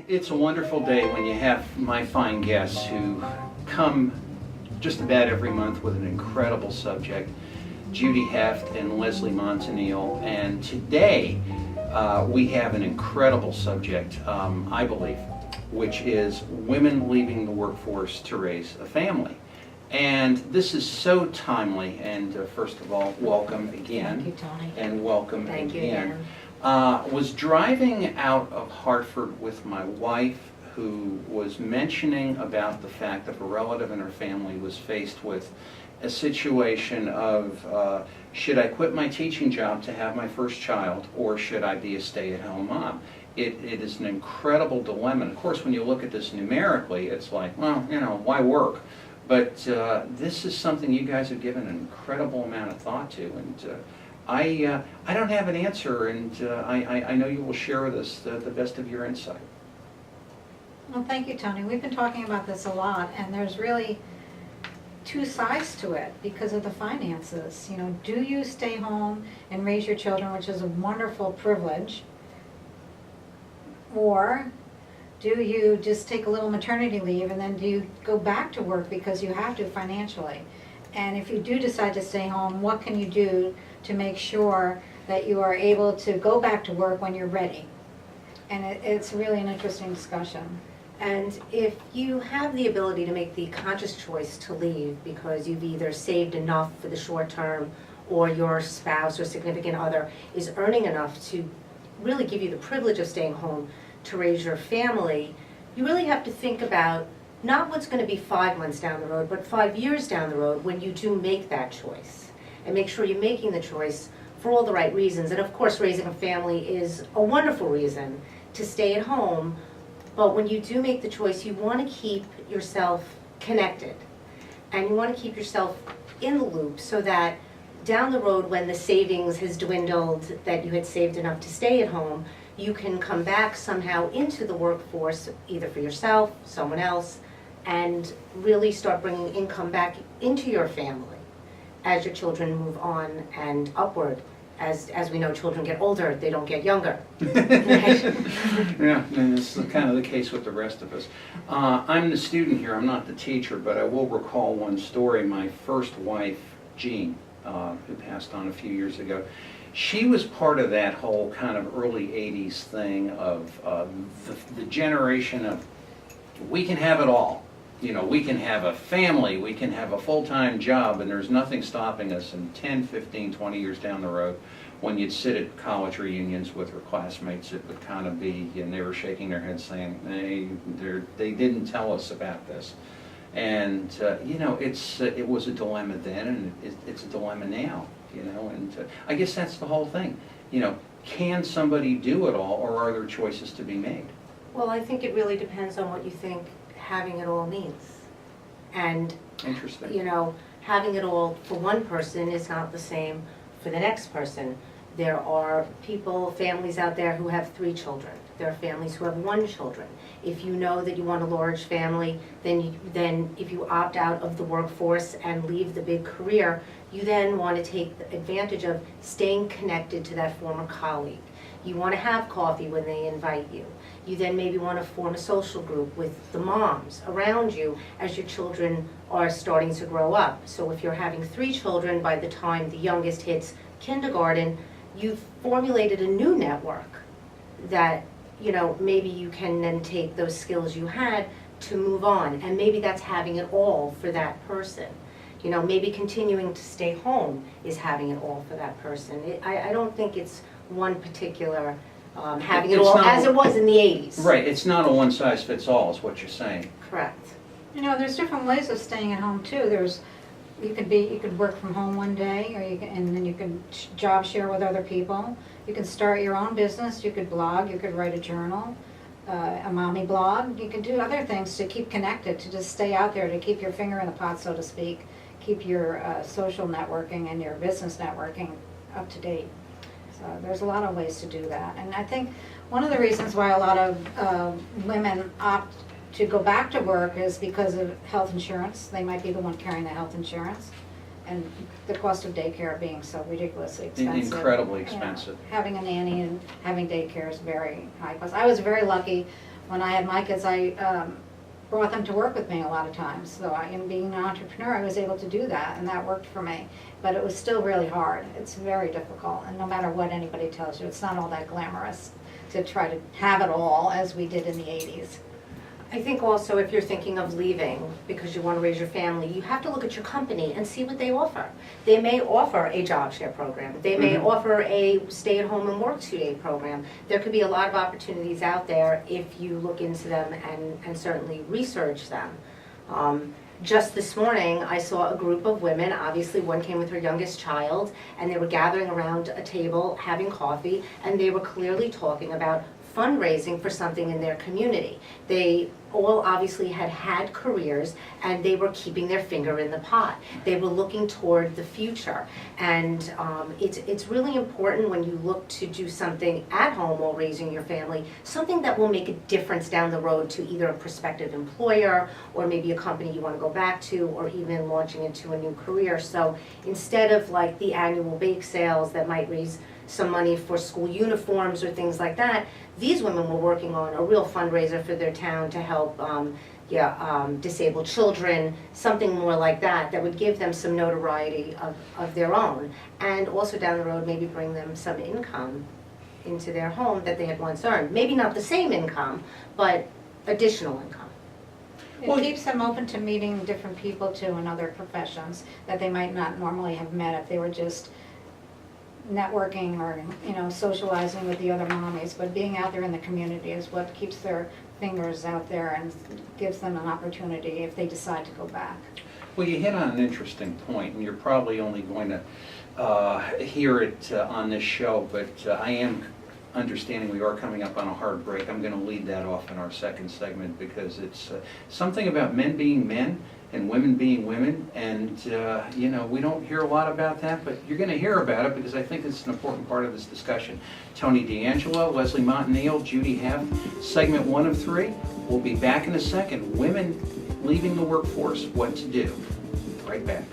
It's a wonderful day when you have my fine guests who come just about every month with an incredible subject, Judy Heft and Leslie Montanile. And today we have an incredible subject, I believe, which is women leaving the workforce to raise a family. And this is so timely, and first of all, welcome again. Thank you, Tony. And welcome Thank you again. again. Was driving out of Hartford with my wife, who was mentioning about the fact that a relative in her family was faced with a situation of should I quit my teaching job to have my first child, or should I be a stay-at-home mom? It is an incredible dilemma. And of course, when you look at this numerically, it's like, well, you know, why work? But this is something you guys have given an incredible amount of thought to, and I don't have an answer, and I know you will share with us the best of your insight. Well, thank you, Tony. We've been talking about this a lot, and there's really two sides to it because of the finances. You know, do you stay home and raise your children, which is a wonderful privilege, or do you just take a little maternity leave and then do you go back to work because you have to financially? And if you do decide to stay home, what can you do to make sure that you are able to go back to work when you're ready? And it's really an interesting discussion. And if you have the ability to make the conscious choice to leave because you've either saved enough for the short term, or your spouse or significant other is earning enough to really give you the privilege of staying home to raise your family, you really have to think about not what's going to be 5 months down the road, but 5 years down the road when you do make that choice. And make sure you're making the choice for all the right reasons. And of course, raising a family is a wonderful reason to stay at home. But when you do make the choice, you want to keep yourself connected. And you want to keep yourself in the loop so that down the road when the savings has dwindled, that you had saved enough to stay at home, you can come back somehow into the workforce, either for yourself, someone else, and really start bringing income back into your family as your children move on and upward. As we know, children get older, they don't get younger. Yeah, and this is kind of the case with the rest of us. I'm the student here, I'm not the teacher, but I will recall one story. My first wife, Jean, who passed on a few years ago, she was part of that whole kind of early 80s thing of the generation of, we can have it all. You know, we can have a family, we can have a full-time job, and there's nothing stopping us. And 10, 15, 20 years down the road, when you'd sit at college reunions with her classmates, it would kind of be, and they were shaking their heads saying, they didn't tell us about this. And, you know, it was a dilemma then, and it's a dilemma now, you know, and I guess that's the whole thing. You know, can somebody do it all, or are there choices to be made? Well, I think it really depends on what you think having it all means. And, interesting. You know, having it all for one person is not the same for the next person. There are families out there who have 3 children. There are families who have 1 child. If you know that you want a large family, then if you opt out of the workforce and leave the big career, you then want to take advantage of staying connected to that former colleague. You want to have coffee when they invite you. You then maybe want to form a social group with the moms around you as your children are starting to grow up. So if you're having 3 children, by the time the youngest hits kindergarten, you've formulated a new network that, you know, maybe you can then take those skills you had to move on. And maybe that's having it all for that person. You know, maybe continuing to stay home is having it all for that person. I don't think it's one particular having it all as it was in the 80s. Right, it's not a one-size-fits-all is what you're saying. Correct. You know, there's different ways of staying at home too. You could work from home one day, and then you can job share with other people. You can start your own business. You could blog. You could write a journal, a mommy blog. You can do other things to keep connected, to just stay out there, to keep your finger in the pot, so to speak. Keep your social networking and your business networking up to date. So there's a lot of ways to do that. And I think one of the reasons why a lot of women opt to go back to work is because of health insurance. They might be the one carrying the health insurance. And the cost of daycare being so ridiculously expensive. Incredibly expensive. You know, having a nanny and having daycare is very high cost. I was very lucky When I had my kids, I brought them to work with me a lot of times. So in being an entrepreneur, I was able to do that, and that worked for me. But it was still really hard. It's very difficult, and no matter what anybody tells you, it's not all that glamorous to try to have it all as we did in the 80s. I think also if you're thinking of leaving because you want to raise your family, you have to look at your company and see what they offer. They may offer a job share program. They may offer a stay-at-home and work 2-day program. There could be a lot of opportunities out there if you look into them and certainly research them. Just this morning, I saw a group of women, obviously one came with her youngest child, and they were gathering around a table having coffee, and they were clearly talking about fundraising for something in their community. They all obviously had careers, and they were keeping their finger in the pot. They were looking toward the future, and it's really important when you look to do something at home while raising your family, something that will make a difference down the road to either a prospective employer or maybe a company you want to go back to, or even launching into a new career. So instead of like the annual bake sales that might raise some money for school uniforms or things like that, these women were working on a real fundraiser for their town to help disabled children, something more like that, that would give them some notoriety of their own, and also down the road maybe bring them some income into their home that they had once earned. Maybe not the same income, but additional income. It keeps them open to meeting different people too in other professions that they might not normally have met if they were just networking or, you know, socializing with the other mommies. But being out there in the community is what keeps their fingers out there and gives them an opportunity if they decide to go back. Well, you hit on an interesting point, and you're probably only going to hear it on this show, but I am understanding we are coming up on a hard break. I'm going to lead that off in our second segment because it's something about men being men and women being women, and you know, we don't hear a lot about that, but you're going to hear about it because I think it's an important part of this discussion. Tony D'Angelo, Leslie Montanile, Judy Heft, segment 1 of 3. We'll be back in a second. Women leaving the workforce, what to do. Right back.